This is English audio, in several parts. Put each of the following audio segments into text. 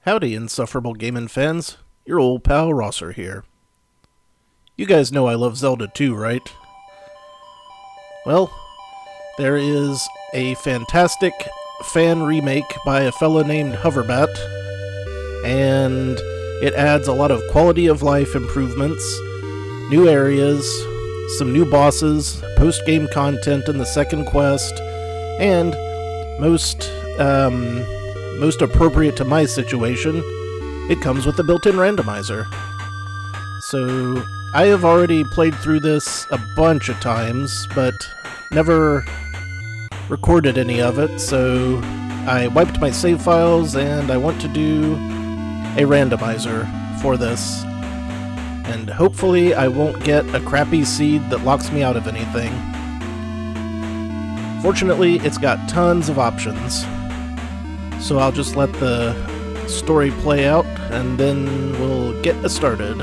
Howdy, insufferable gaming fans. Your old pal Rosser here. You guys know I love Zelda too, right? Well, there is a fantastic fan remake by a fellow named Hoverbat, and it adds a lot of quality of life improvements, new areas, some new bosses, post-game content in the second quest, and most appropriate to my situation, it comes with a built-in randomizer. So, I have already played through this a bunch of times, but never recorded any of it, so I wiped my save files and I want to do a randomizer for this. And hopefully I won't get a crappy seed that locks me out of anything. Fortunately, it's got tons of options. So I'll just let the story play out, and then we'll get us started.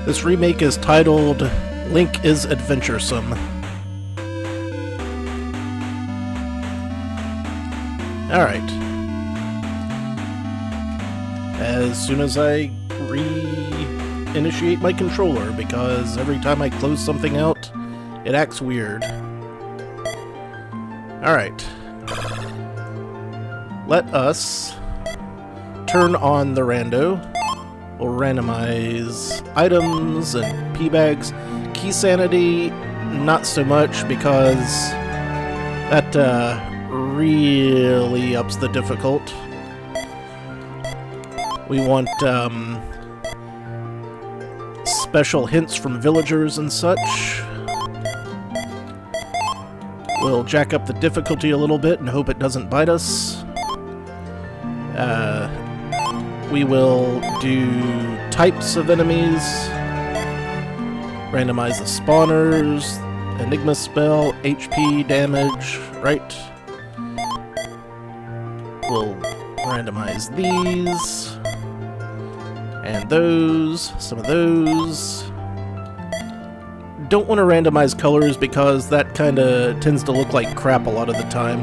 This remake is titled Link is Adventuresome. Alright. As soon as I initiate my controller, because every time I close something out, it acts weird. Alright. Let us turn on the rando. We'll randomize items and P-bags. Key sanity, not so much, because that really ups the difficult. We want special hints from villagers and such. We'll jack up the difficulty a little bit and hope it doesn't bite us. We will do types of enemies, randomize the spawners, enigma spell, HP, damage, right? We'll randomize these, and those, some of those. Don't want to randomize colors because that kinda tends to look like crap a lot of the time.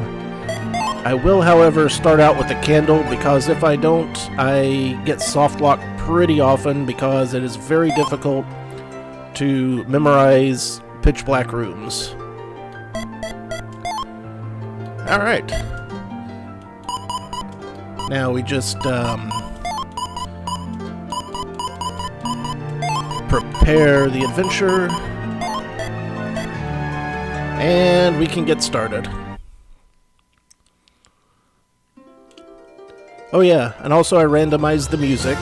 I will, however, start out with a candle, because if I don't, I get soft locked pretty often because it is very difficult to memorize pitch black rooms. Alright. Now we just prepare the adventure, and we can get started. Oh yeah, and also I randomized the music.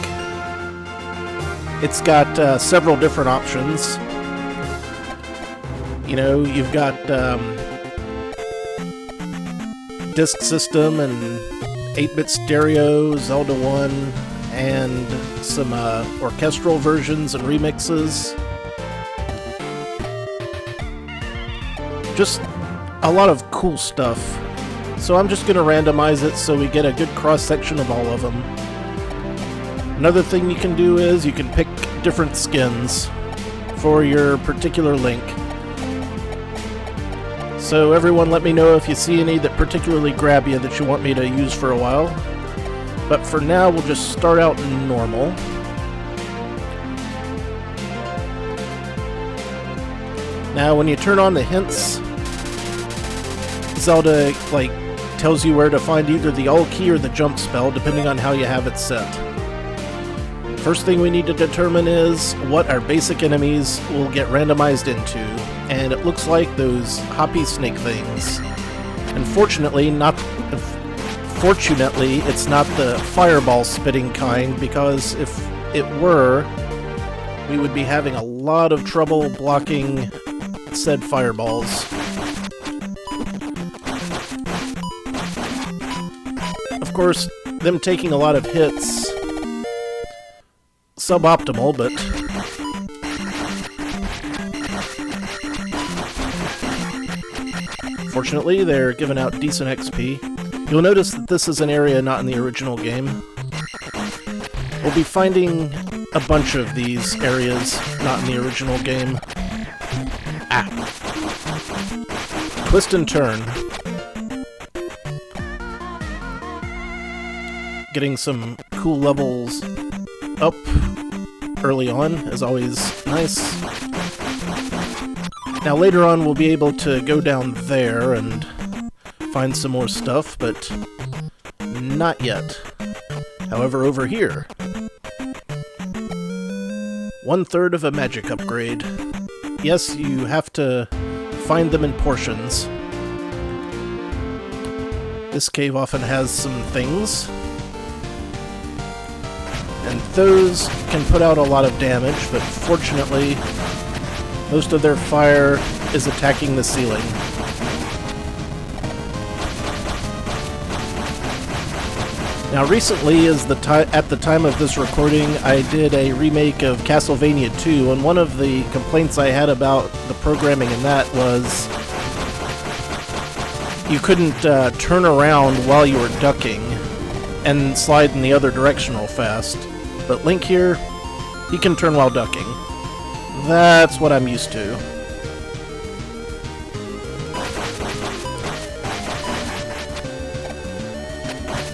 It's got several different options. You know, you've got disc system and 8-bit stereo, Zelda 1, and some orchestral versions and remixes. Just a lot of cool stuff. So I'm just going to randomize it so we get a good cross-section of all of them. Another thing you can do is you can pick different skins for your particular Link. So everyone let me know if you see any that particularly grab you that you want me to use for a while. But for now, we'll just start out normal. Now, when you turn on the hints, Zelda, tells you where to find either the all key or the jump spell, depending on how you have it set. First thing we need to determine is what our basic enemies will get randomized into, and it looks like those hoppy snake things. Unfortunately, fortunately, it's not the fireball spitting kind, because if it were, we would be having a lot of trouble blocking said fireballs. Of course, them taking a lot of hits, suboptimal, but fortunately they're giving out decent XP. You'll notice that this is an area not in the original game. We'll be finding a bunch of these areas not in the original game. Ah. twist and turn. Getting some cool levels up early on is always nice. Now later on we'll be able to go down there and find some more stuff, but not yet. However, over here, 1/3 of a magic upgrade. Yes, you have to find them in portions. This cave often has some things, and those can put out a lot of damage, but fortunately, most of their fire is attacking the ceiling. Now recently, at the time of this recording, I did a remake of Castlevania 2, and one of the complaints I had about the programming in that was you couldn't turn around while you were ducking and slide in the other direction real fast. But Link here, he can turn while ducking. That's what I'm used to.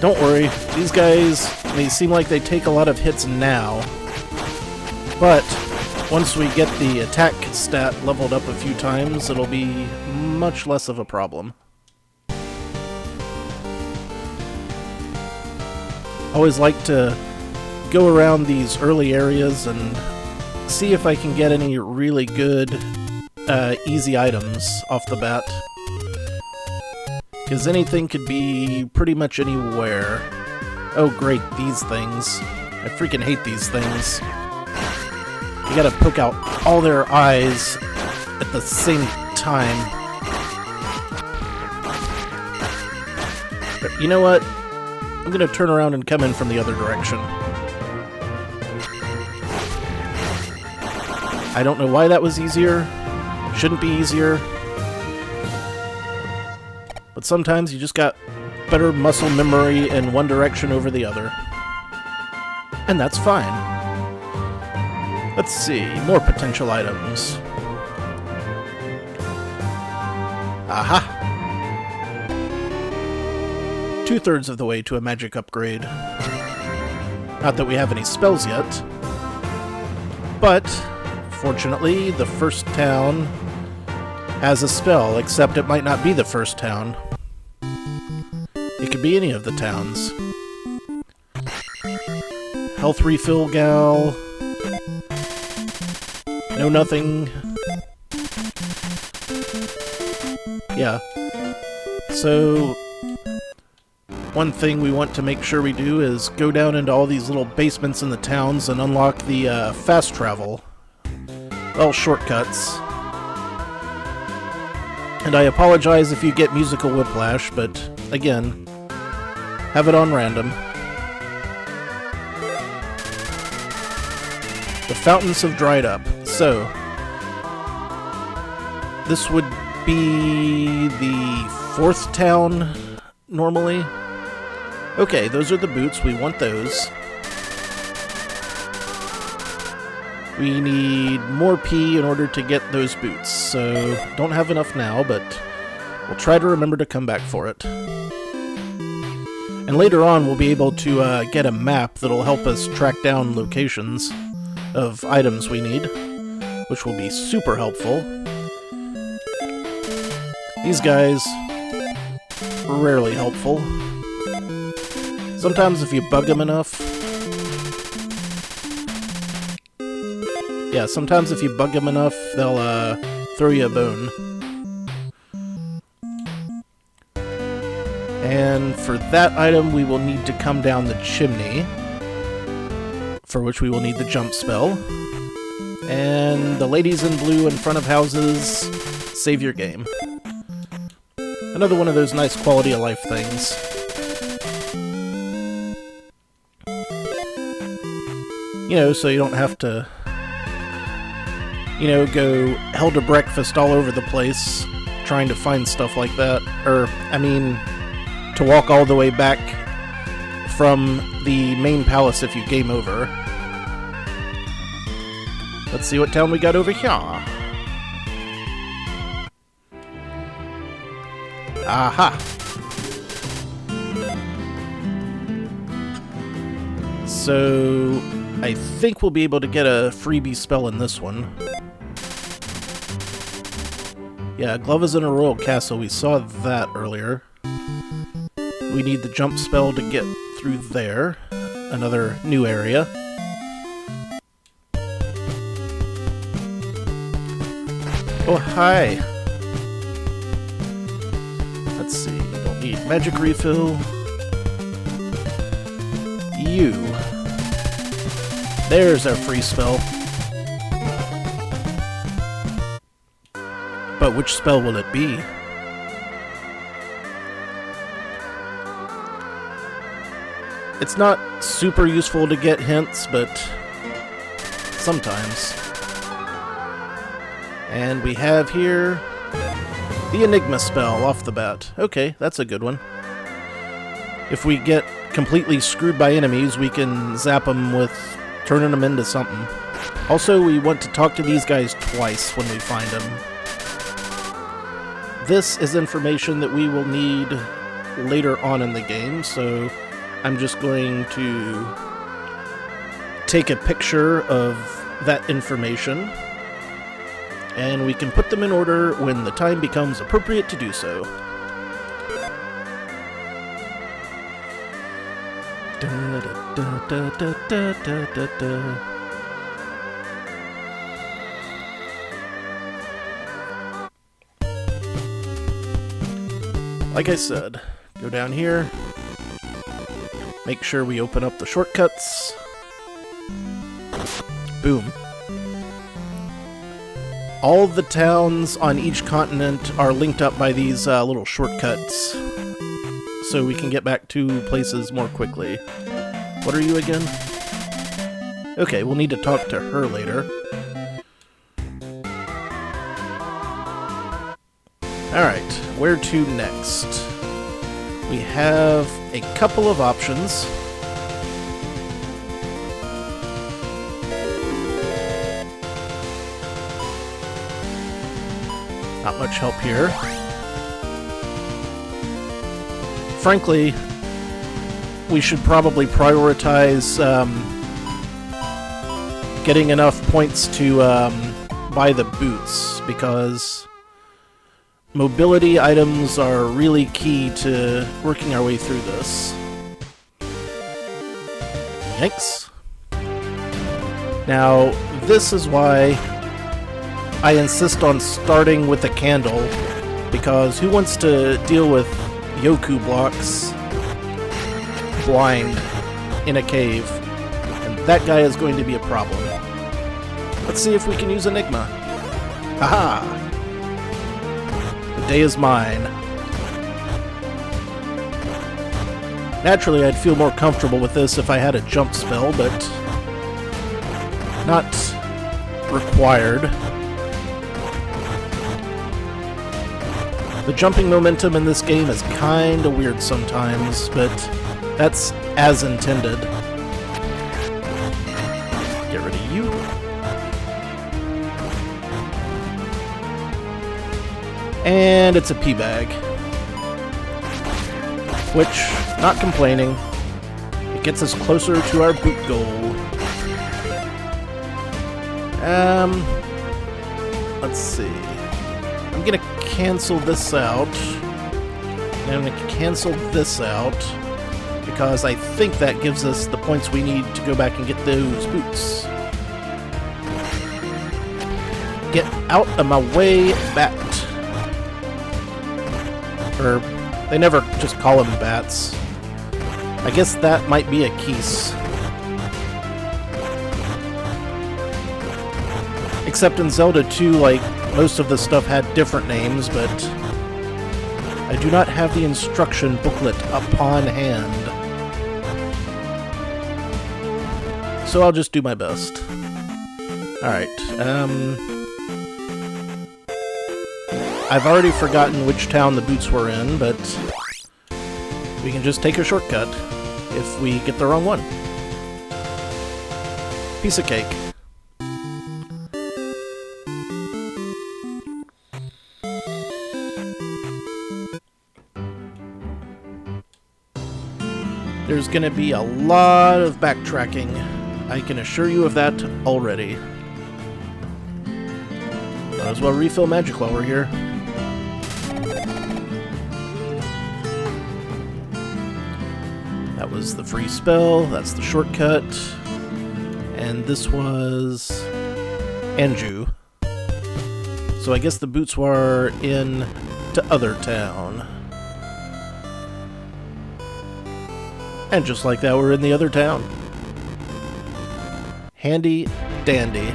Don't worry, these guys, they seem like they take a lot of hits now. But once we get the attack stat leveled up a few times, it'll be much less of a problem. I always like to go around these early areas and see if I can get any really good, easy items off the bat. Because anything could be pretty much anywhere. Oh great, these things. I freaking hate these things. You gotta poke out all their eyes at the same time. But you know what? I'm gonna turn around and come in from the other direction. I don't know why that was easier. Shouldn't be easier. But sometimes you just got better muscle memory in one direction over the other. And that's fine. Let's see, more potential items. Aha! 2/3 of the way to a magic upgrade. Not that we have any spells yet. But, fortunately, the first town has a spell, except it might not be the first town. It could be any of the towns. Health refill gal. No nothing. Yeah. So, one thing we want to make sure we do is go down into all these little basements in the towns and unlock the fast travel. Well, shortcuts. And I apologize if you get musical whiplash, but again, have it on random. The fountains have dried up, so this would be the 4th town normally. Okay, those are the boots, we want those. We need more P in order to get those boots, so don't have enough now, but we'll try to remember to come back for it. And later on we'll be able to get a map that'll help us track down locations of items we need, which will be super helpful. These guys, rarely helpful. Sometimes if you bug them enough, sometimes if you bug them enough, they'll throw you a bone. And for that item, we will need to come down the chimney, for which we will need the jump spell. And the ladies in blue in front of houses, save your game. Another one of those nice quality of life things. You know, so you don't have to, go hell to breakfast all over the place trying to find stuff like that. Or, I mean, to walk all the way back from the main palace if you game over. Let's see what town we got over here. Aha! So, I think we'll be able to get a freebie spell in this one. Yeah, Glove is in a royal castle. We saw that earlier. We need the jump spell to get through there. Another new area. Oh, hi! Let's see, don't need magic refill. You. There's our free spell. But which spell will it be? It's not super useful to get hints, but sometimes. And we have here the Enigma spell off the bat. Okay, that's a good one. If we get completely screwed by enemies, we can zap them with turning them into something. Also, we want to talk to these guys twice when we find them. This is information that we will need later on in the game, so I'm just going to take a picture of that information, and we can put them in order when the time becomes appropriate to do so. Like I said, go down here, make sure we open up the shortcuts. Boom. All of the towns on each continent are linked up by these little shortcuts, so we can get back to places more quickly. What are you again? Okay, we'll need to talk to her later. Alright, where to next? We have a couple of options. Not much help here. Frankly, we should probably prioritize getting enough points to buy the boots, because mobility items are really key to working our way through this. Yikes. Now, this is why I insist on starting with a candle, because who wants to deal with Yoku blocks blind in a cave? And that guy is going to be a problem. Let's see if we can use Enigma. Haha! The day is mine. Naturally, I'd feel more comfortable with this if I had a jump spell, but not required. The jumping momentum in this game is kinda weird sometimes, but that's as intended. Get rid of you. And it's a pea bag. Which, not complaining, it gets us closer to our boot goal. Let's see. I'm gonna cancel this out. And I'm gonna cancel this out, because I think that gives us the points we need to go back and get those boots. Get out of my way, bat. Or, they never just call them bats. I guess that might be a keys. Except in Zelda 2, like, most of the stuff had different names, but I do not have the instruction booklet upon hand. So I'll just do my best. Alright, I've already forgotten which town the boots were in, but we can just take a shortcut if we get the wrong one. Piece of cake. There's going to be a lot of backtracking. I can assure you of that already. Might as well refill magic while we're here. That was the free spell, that's the shortcut. And this was Anju. So I guess the boots were in to Other Town. And just like that, we're in the Other Town. Handy dandy.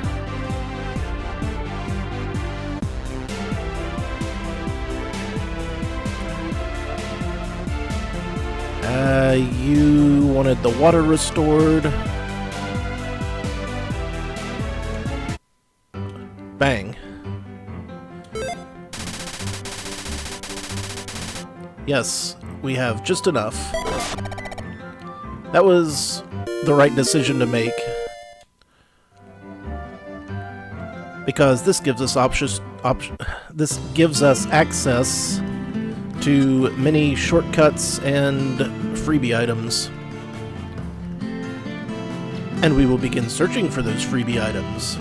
You wanted the water restored. Bang. Yes, we have just enough. That was the right decision to make. Because this gives us this gives us access to many shortcuts and freebie items. And we will begin searching for those freebie items.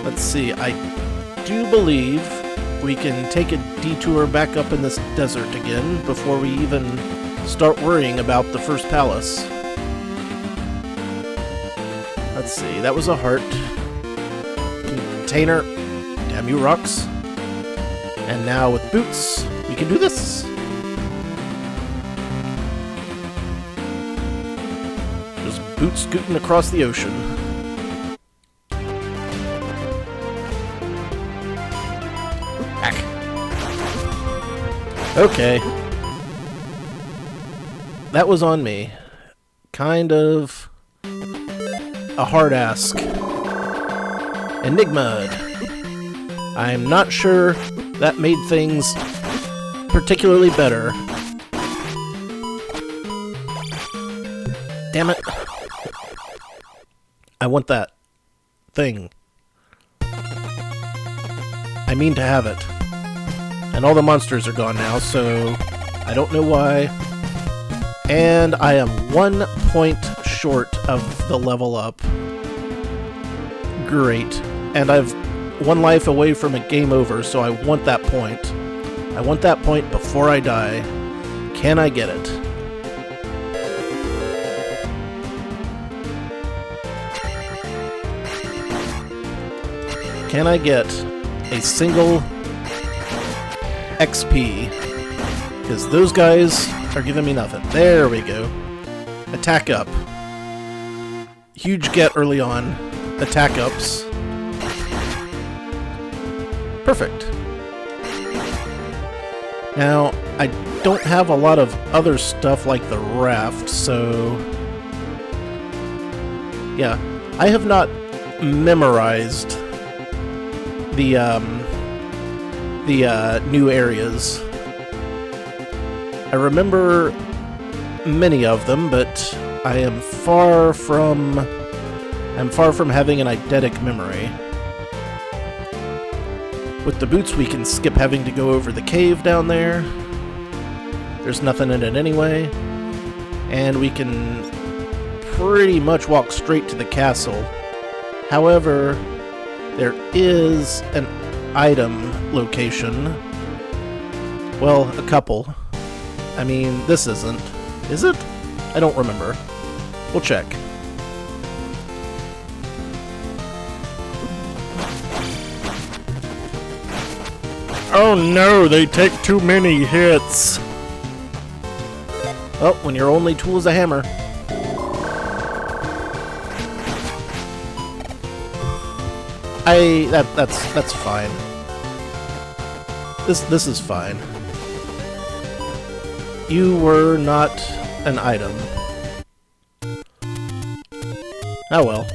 Let's see, I do believe we can take a detour back up in this desert again before we even start worrying about the first palace. Let's see, that was a heart. Container. Damn you, rocks. And now with boots, we can do this. Just boot scooting across the ocean. Back. Okay. That was on me. Kind of a hard ask. Enigma. I'm not sure that made things particularly better. Damn it. I want that thing. I mean to have it. And all the monsters are gone now, so I don't know why. And I am 1 point short of the level up. Great. And I've 1 life away from a game over, so I want that point. I want that point before I die. Can I get it? Can I get a single XP? Because those guys are giving me nothing. There we go. Attack up. Huge get early on. Attack ups. Perfect. Now, I don't have a lot of other stuff like the raft, so yeah, I have not memorized the new areas. I remember many of them, but I am far from having an eidetic memory. With the boots, we can skip having to go over the cave down there. There's nothing in it anyway. And we can pretty much walk straight to the castle. However, there is an item location. Well, a couple. I mean, this isn't. Is it? I don't remember. We'll check. Oh no, they take too many hits. Oh, when your only tool is a hammer. That's fine. This is fine. You were not an item. Oh well.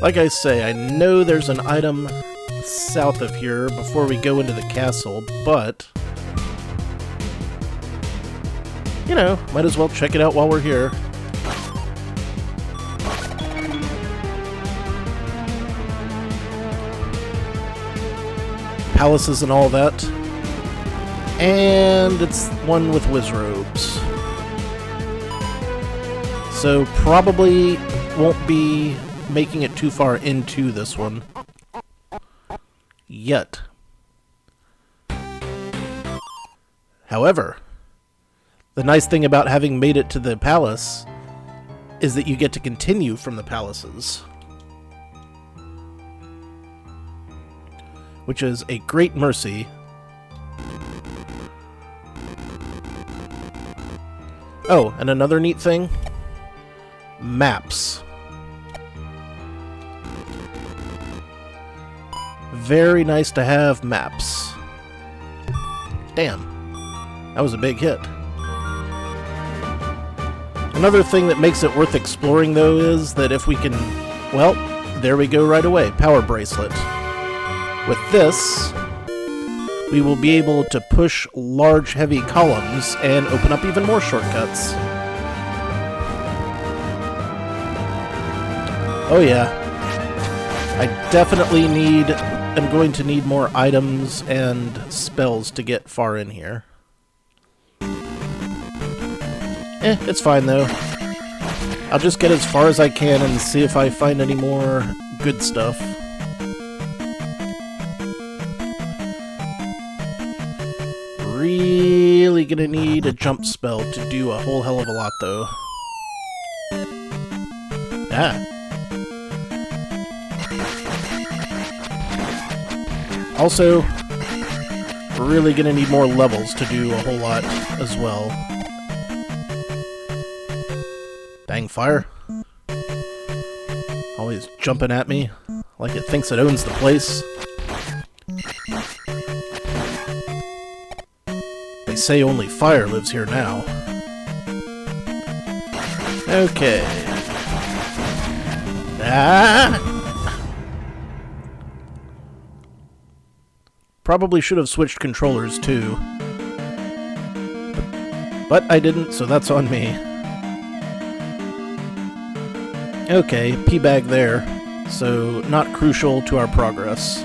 Like I say, I know there's an item south of here before we go into the castle, but you know, might as well check it out while we're here. palaces and all that. And it's one with wizrobes. So probably won't be making it too far into this one. Yet. However, the nice thing about having made it to the palace is that you get to continue from the palaces. Which is a great mercy. Oh, and another neat thing. Maps. Very nice to have maps. Damn. That was a big hit. Another thing that makes it worth exploring, though, is that if we can... Well, there we go right away. Power bracelet. With this, we will be able to push large, heavy columns and open up even more shortcuts. Oh yeah. I definitely am going to need more items and spells to get far in here. It's fine though. I'll just get as far as I can and see if I find any more good stuff. Really gonna need a jump spell to do a whole hell of a lot though. Ah. Also, we're really gonna need more levels to do a whole lot as well. Dang fire. Always jumping at me like it thinks it owns the place. They say only fire lives here now. Okay. Ah! Probably should have switched controllers too. But I didn't, so that's on me. Okay, P-bag there. So, not crucial to our progress.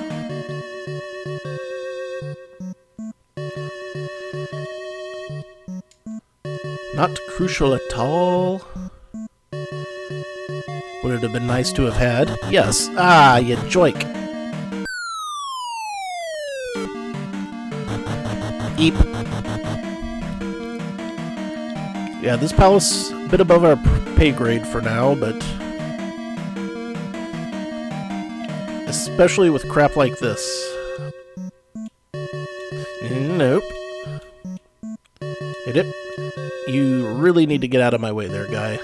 Not crucial at all. Would it have been nice to have had? Yes. Ah, you joik. Eep. Yeah, this palace a bit above our pay grade for now, but especially with crap like this. Nope. Hit it. You really need to get out of my way there, guy.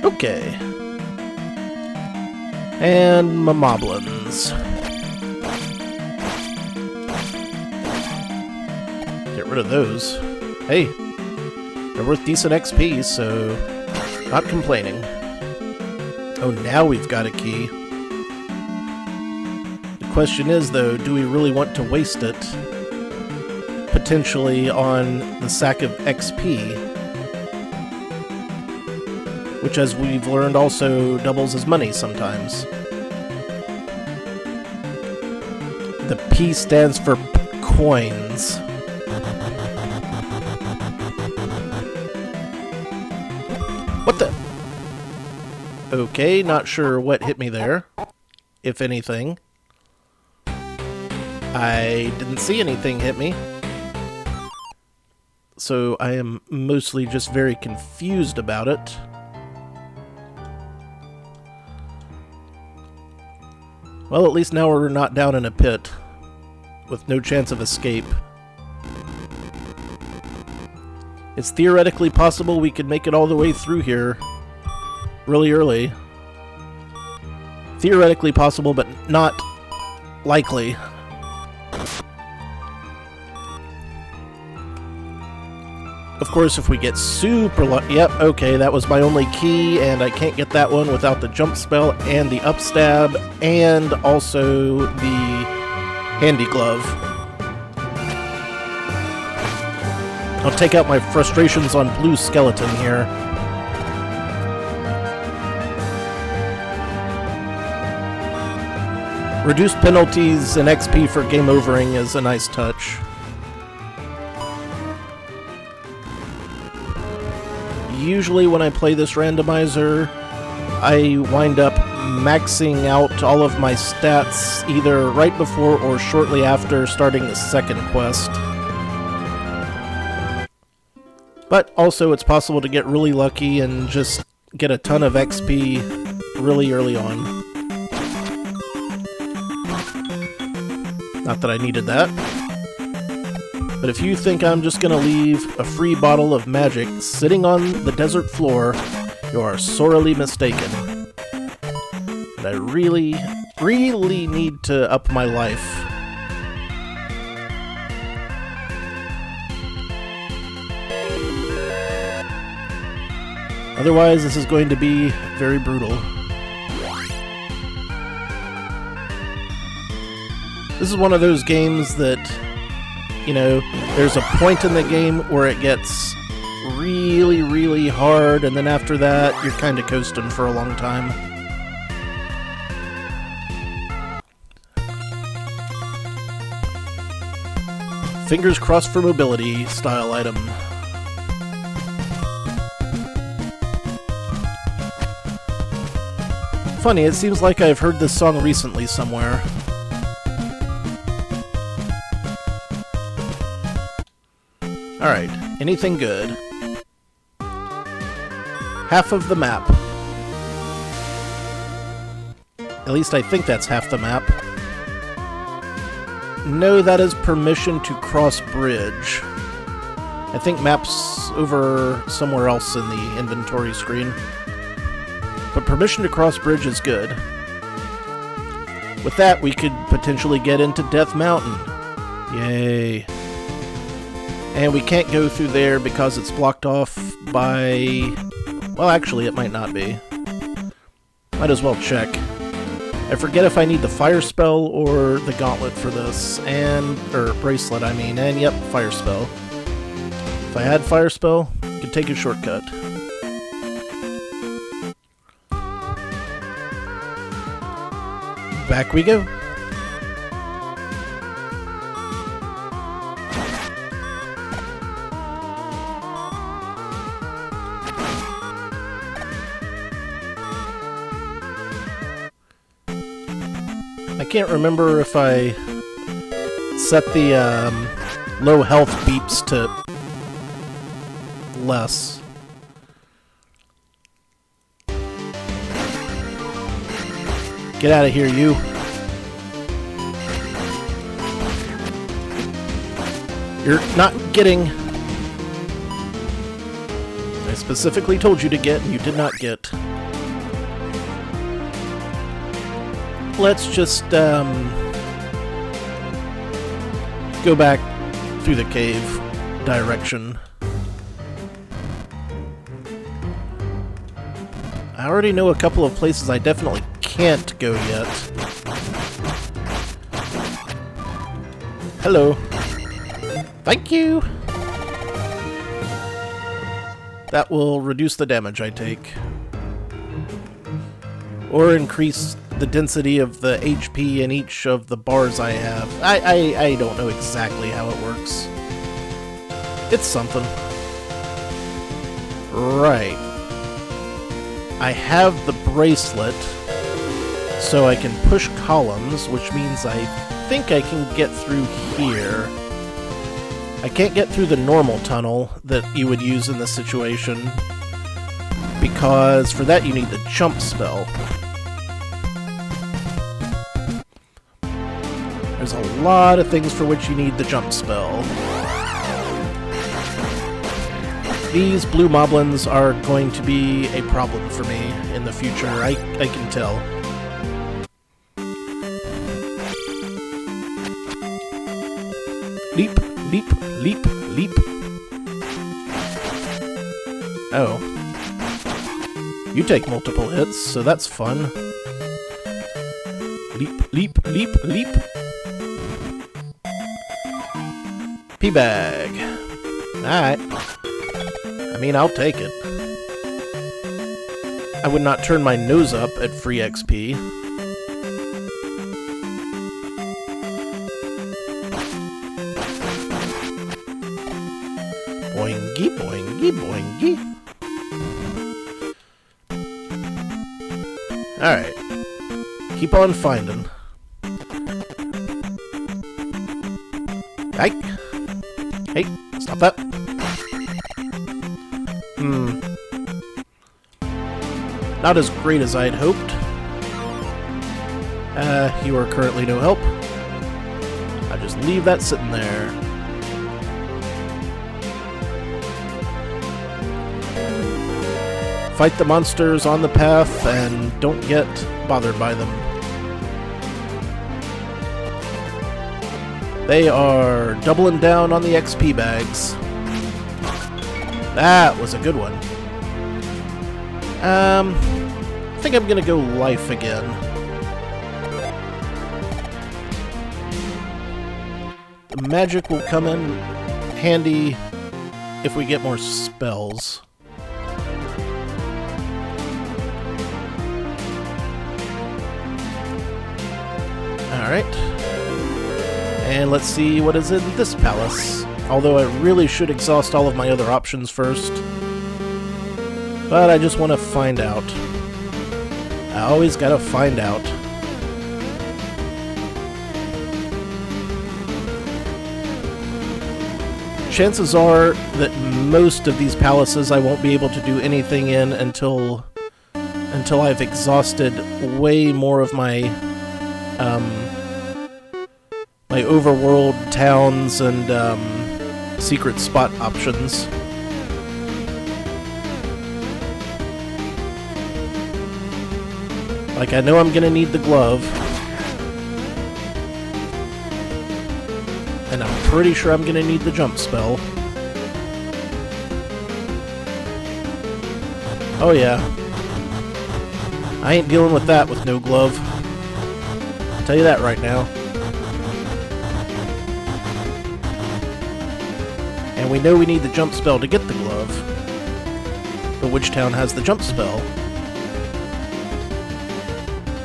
Okay. And my moblins. Get rid of those. Hey, they're worth decent XP, so not complaining. Oh, now we've got a key. The question is, though, do we really want to waste it? Potentially on the sack of XP. Which, as we've learned, also doubles as money sometimes. The P stands for coins. What the? Okay, not sure what hit me there, if anything. I didn't see anything hit me. So I am mostly just very confused about it. Well, at least now we're not down in a pit, with no chance of escape. It's theoretically possible we could make it all the way through here really early. Theoretically possible, but not likely. Of course, if we get super lucky... Yep, okay, that was my only key, and I can't get that one without the jump spell, and the upstab, and also the handy glove. I'll take out my frustrations on Blue Skeleton here. Reduced penalties and XP for game overing is a nice touch. Usually when I play this randomizer, I wind up maxing out all of my stats either right before or shortly after starting the second quest. But also it's possible to get really lucky and just get a ton of XP really early on. Not that I needed that. But if you think I'm just gonna leave a free bottle of magic sitting on the desert floor, you are sorely mistaken. And I really, really need to up my life. Otherwise, this is going to be very brutal. This is one of those games that, you know, there's a point in the game where it gets really, really hard, and then after that, you're kind of coasting for a long time. Fingers crossed for mobility style item. Funny, it seems like I've heard this song recently somewhere. Alright, anything good? Half of the map. At least I think that's half the map. No, that is permission to cross bridge. I think map's over somewhere else in the inventory screen. But permission to cross bridge is good. With that, we could potentially get into Death Mountain. Yay. And we can't go through there because it's blocked off by... Well, actually, it might not be. Might as well check. I forget if I need the fire spell or the gauntlet for this. Or bracelet, I mean. And yep, fire spell. If I had fire spell, I could take a shortcut. Back we go. I can't remember if I set the low health beeps to less. Get out of here, you. You're not getting... I specifically told you to get, and you did not get. Let's just, go back through the cave direction. I already know a couple of places I definitely can't go yet. Hello. Thank you! That will reduce the damage I take. Or increase the density of the HP in each of the bars I have. I don't know exactly how it works. It's something. Right. I have the bracelet, so I can push columns, which means I think I can get through here. I can't get through the normal tunnel that you would use in this situation, because for that you need the jump spell. There's a lot of things for which you need the jump spell. These blue moblins are going to be a problem for me in the future, I can tell. Leap, leap, leap, leap. Oh. You take multiple hits, so that's fun. Leap, leap, leap, leap. P-bag. Alright. I mean, I'll take it. I would not turn my nose up at free XP. Boingy, boingy, boingy. Alright. Keep on finding. Hey! Hey, stop that. Not as great as I'd hoped. You are currently no help. I'll just leave that sitting there. Fight the monsters on the path and don't get bothered by them. They are doubling down on the XP bags. That was a good one. I think I'm gonna go life again. The magic will come in handy if we get more spells. Alright. And let's see what is in this palace. Although I really should exhaust all of my other options first. But I just want to find out. I always gotta find out. Chances are that most of these palaces I won't be able to do anything in until I've exhausted way more of my my overworld towns and secret spot options. Like, I know I'm gonna need the glove. And I'm pretty sure I'm gonna need the jump spell. Oh yeah. I ain't dealing with that with no glove. I'll tell you that right now. And we know we need the jump spell to get the glove. But which town has the jump spell?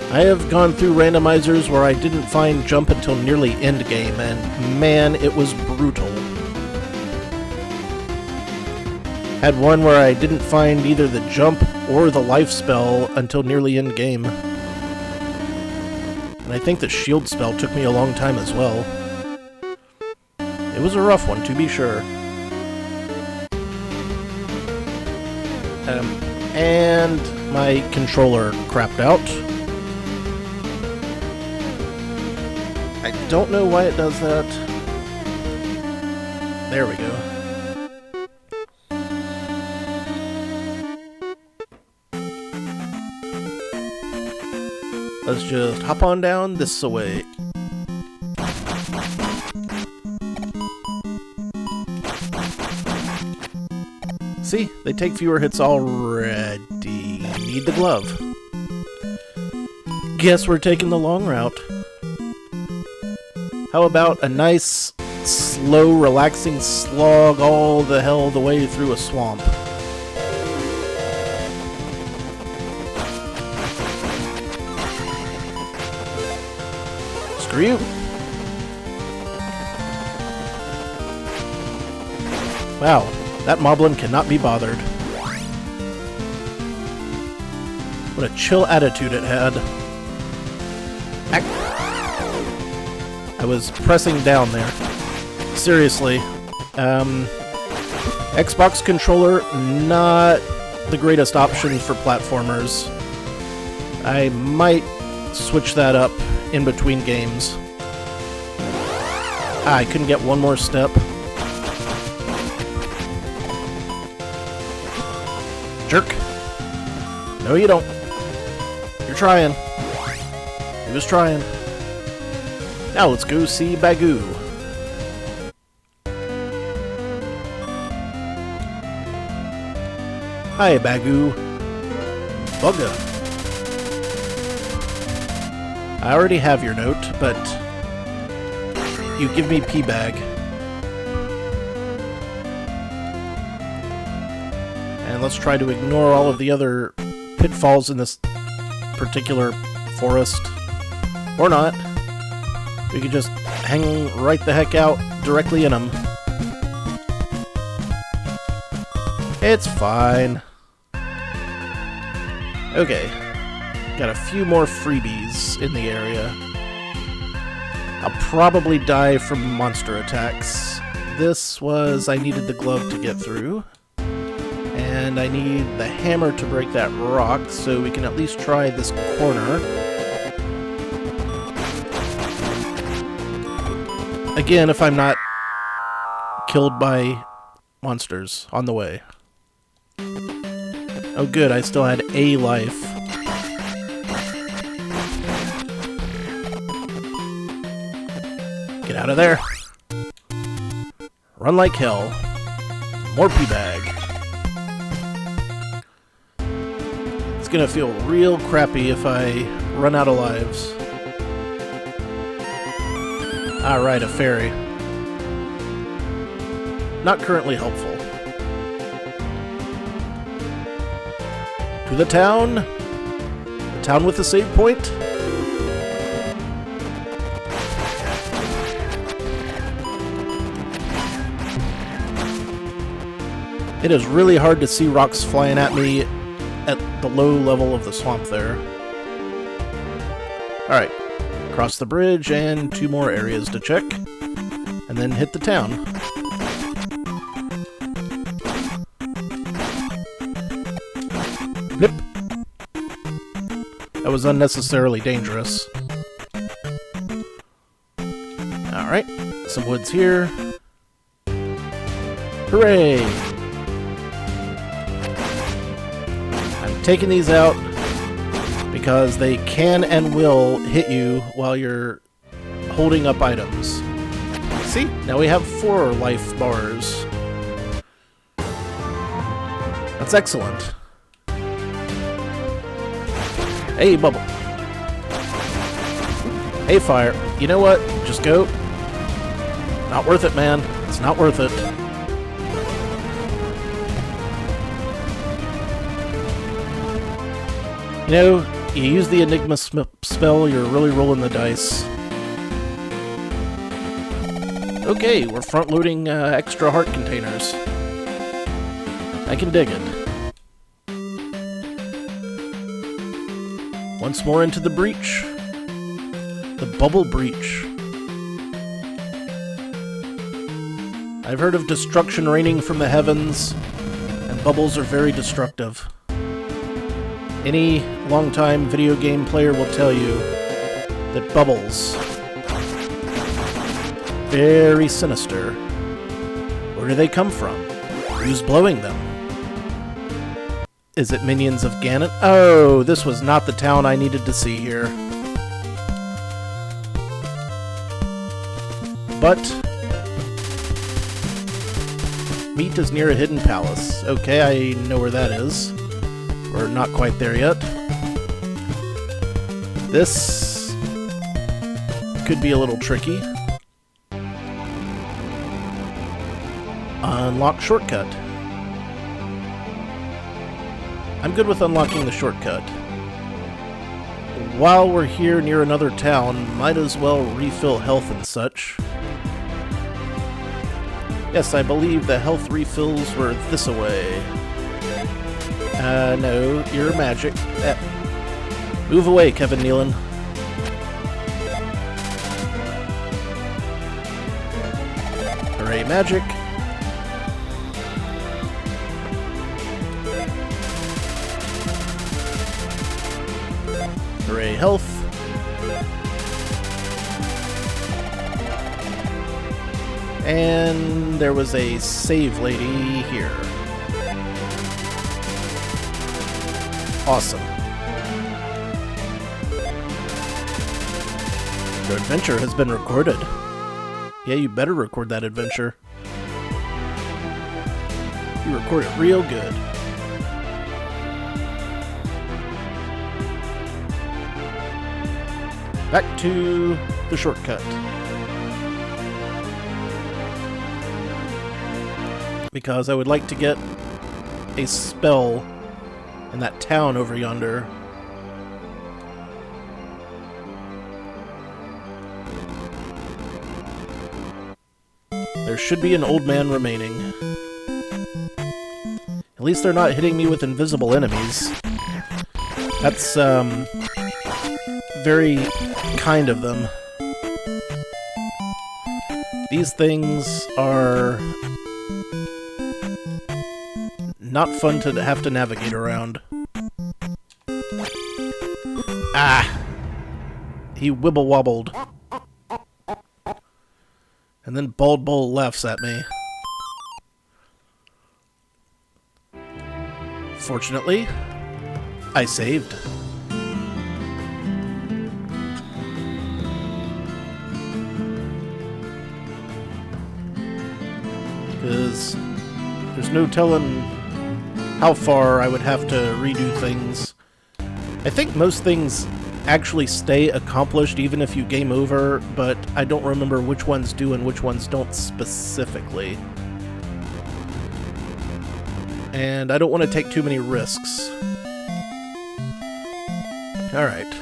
I have gone through randomizers where I didn't find jump until nearly endgame, and man, it was brutal. Had one where I didn't find either the jump or the life spell until nearly endgame. And I think the shield spell took me a long time as well. It was a rough one, to be sure. And my controller crapped out. I don't know why it does that. There we go. Let's just hop on down this way. See, they take fewer hits already. Need the glove. Guess we're taking the long route. How about a nice, slow, relaxing slog all the hell the way through a swamp? Screw you. Wow, that moblin cannot be bothered. What a chill attitude it had. I was pressing down there. Seriously. Xbox controller, not the greatest option for platformers. I might switch that up in between games. I couldn't get one more step. Jerk. No, you don't. You're trying. He was trying. Now let's go see Bagoo. Hi, Bagoo. Bugga. I already have your note, but you give me P-Bag. And let's try to ignore all of the other pitfalls in this particular forest. Or not. We could just hang right the heck out directly in them. It's fine. Okay. Got a few more freebies in the area. I'll probably die from monster attacks. This was... I needed the glove to get through. And I need the hammer to break that rock, so we can at least try this corner. Again, if I'm not killed by monsters on the way. Oh good, I still had a life. Get out of there. Run like hell. More pee bag. It's gonna feel real crappy if I run out of lives. Alright, a fairy. Not currently helpful. To the town? The town with the save point? It is really hard to see rocks flying at me at the low level of the swamp there. Alright, cross the bridge and 2 more areas to check, and then hit the town. Blip. That was unnecessarily dangerous. Alright, some woods here. Hooray! I'm taking these out because they can and will hit you while you're holding up items. See? Now we have 4 life bars. That's excellent. Hey, bubble. Hey, fire. You know what? Just go. Not worth it, man. It's not worth it. You know, you use the Enigma spell, you're really rolling the dice. Okay, we're front-loading extra heart containers. I can dig it. Once more into the breach. The bubble breach. I've heard of destruction raining from the heavens, and bubbles are very destructive. Any long-time video game player will tell you that bubbles, very sinister. Where do they come from? Who's blowing them? Is it minions of Ganon? Oh, this was not the town I needed to see here. But meat is near a hidden palace. Okay, I know where that is. We're not quite there yet. This could be a little tricky. Unlock shortcut. I'm good with unlocking the shortcut. While we're here near another town, might as well refill health and such. Yes, I believe the health refills were this away. No, you're magic. Move away, Kevin Nealon. Hooray, magic. Hooray, health. And there was a save lady here. Awesome. Your adventure has been recorded. Yeah, you better record that adventure. You record it real good. Back to the shortcut. Because I would like to get a spell in that town over yonder. There should be an old man remaining. At least they're not hitting me with invisible enemies. That's, very kind of them. These things are not fun to have to navigate around. Ah! He wibble-wobbled. And then Bald Bull laughs at me. Fortunately, I saved. Because there's no telling how far I would have to redo things. I think most things actually stay accomplished even if you game over, but I don't remember which ones do and which ones don't specifically. And I don't want to take too many risks. Alright.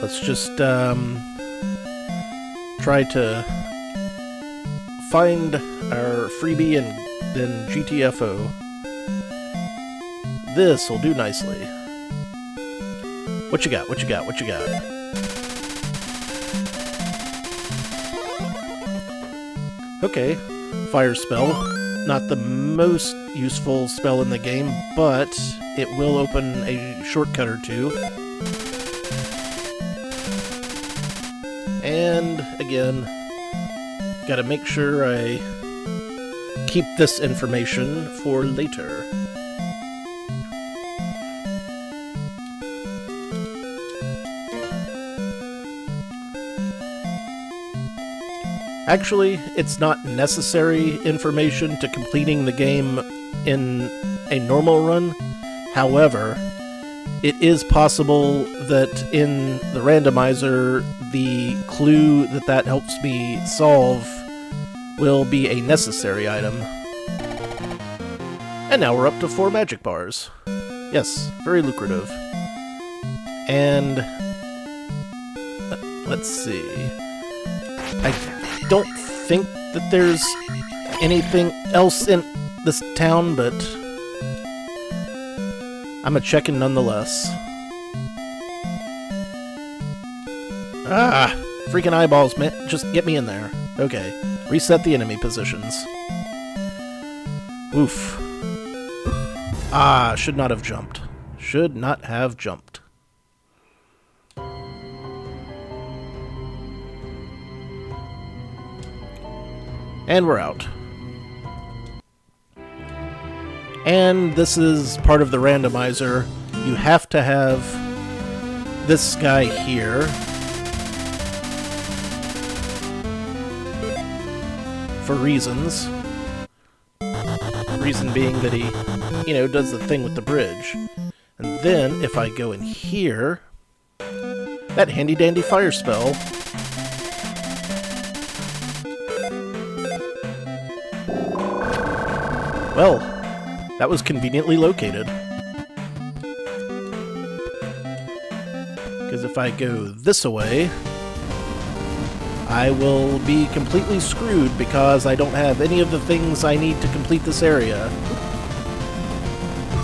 Let's just try to find our freebie and then GTFO. This'll do nicely. What you got? What you got? What you got? Okay. Fire spell. Not the most useful spell in the game, but it will open a shortcut or two. And, again, gotta make sure I keep this information for later. Actually, it's not necessary information to completing the game in a normal run. However, it is possible that in the randomizer, the clue that helps me solve will be a necessary item. And now we're up to 4 magic bars. Yes, very lucrative. And let's see. I don't think that there's anything else in this town, but I'm a checkin' nonetheless. Ah! Freaking eyeballs, man. Just get me in there. Okay. Reset the enemy positions. Oof. Ah, should not have jumped. Should not have jumped. And we're out. And this is part of the randomizer. You have to have this guy here for reasons. Reason being that he, does the thing with the bridge. And then, if I go in here, that handy-dandy fire spell well, that was conveniently located. Because if I go this way, I will be completely screwed because I don't have any of the things I need to complete this area.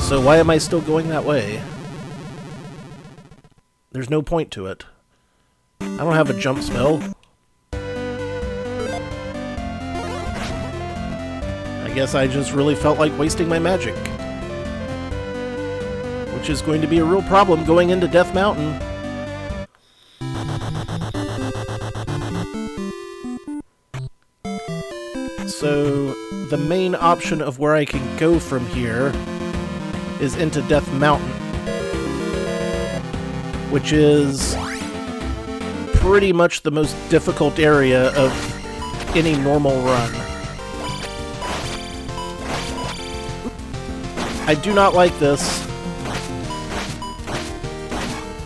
So why am I still going that way? There's no point to it. I don't have a jump spell. I guess I just really felt like wasting my magic. Which is going to be a real problem going into Death Mountain. So, the main option of where I can go from here is into Death Mountain, which is pretty much the most difficult area of any normal run. I do not like this.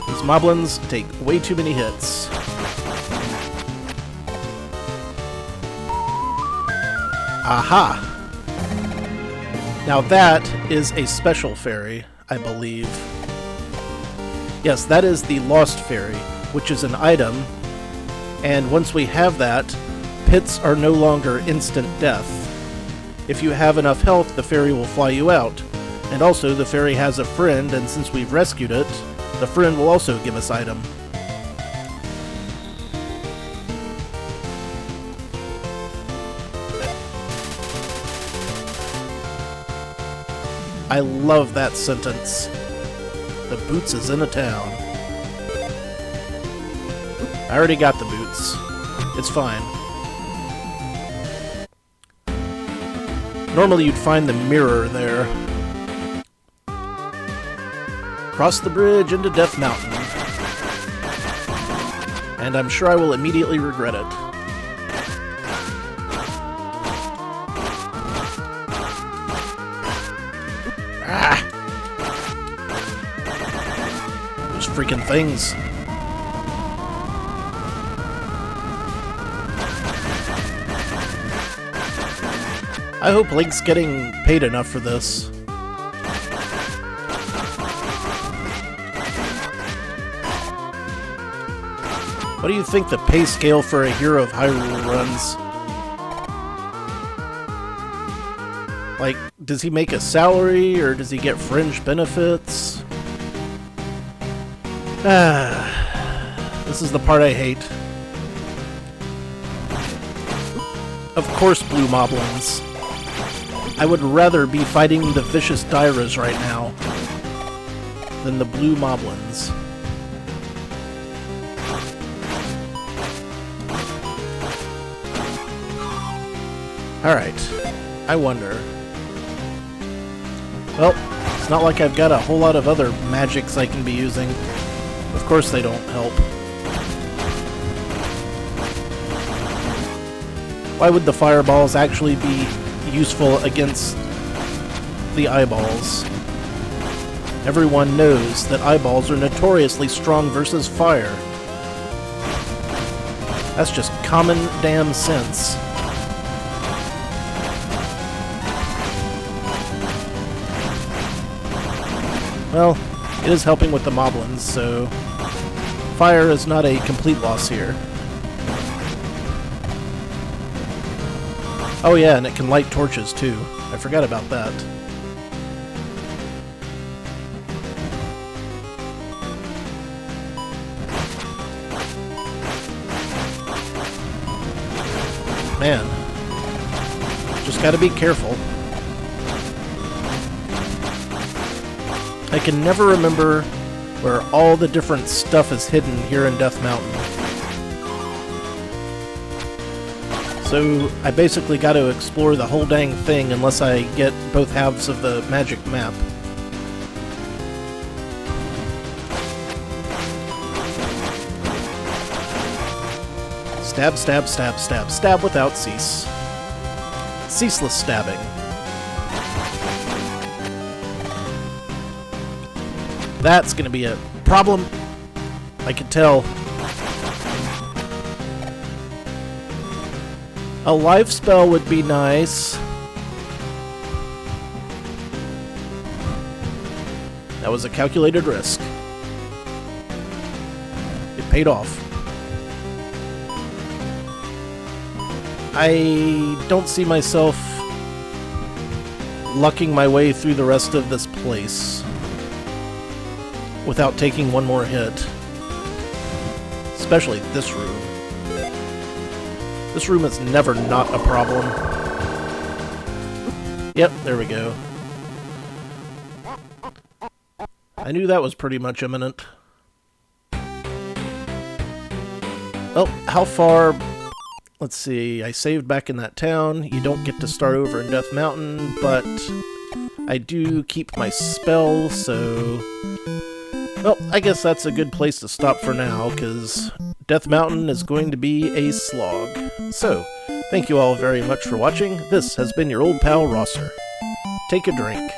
These moblins take way too many hits. Aha! Now that is a special fairy, I believe. Yes, that is the Lost Fairy, which is an item, and once we have that, pits are no longer instant death. if you have enough health, the fairy will fly you out. And also, the fairy has a friend, and since we've rescued it, the friend will also give us item. I love that sentence. The boots is in a town. I already got the boots. It's fine. Normally you'd find the mirror there. Cross the bridge into Death Mountain. And I'm sure I will immediately regret it. Ah! Those freaking things. I hope Link's getting paid enough for this. What do you think the pay scale for a Hero of Hyrule runs? Like, does he make a salary, or does he get fringe benefits? This is the part I hate. Of course, blue moblins. I would rather be fighting the vicious Dairas right now than the blue moblins. Alright, I wonder. Well, it's not like I've got a whole lot of other magics I can be using. Of course they don't help. Why would the fireballs actually be useful against the eyeballs? Everyone knows that eyeballs are notoriously strong versus fire. That's just common damn sense. Well, it is helping with the moblins, so fire is not a complete loss here. Oh yeah, and it can light torches too. I forgot about that. Man, just gotta be careful. I can never remember where all the different stuff is hidden here in Death Mountain. So I basically got to explore the whole dang thing unless I get both halves of the magic map. Stab, stab, stab, stab, stab without cease. Ceaseless stabbing. That's gonna be a problem. I can tell. A life spell would be nice. That was a calculated risk. It paid off. I don't see myself lucking my way through the rest of this place without taking one more hit. Especially this room. This room is never not a problem. Yep, there we go. I knew that was pretty much imminent. Well, how far? Let's see, I saved back in that town. You don't get to start over in Death Mountain, but I do keep my spells, so... Well, I guess that's a good place to stop for now, because Death Mountain is going to be a slog. So, thank you all very much for watching. This has been your old pal Rosser. Take a drink.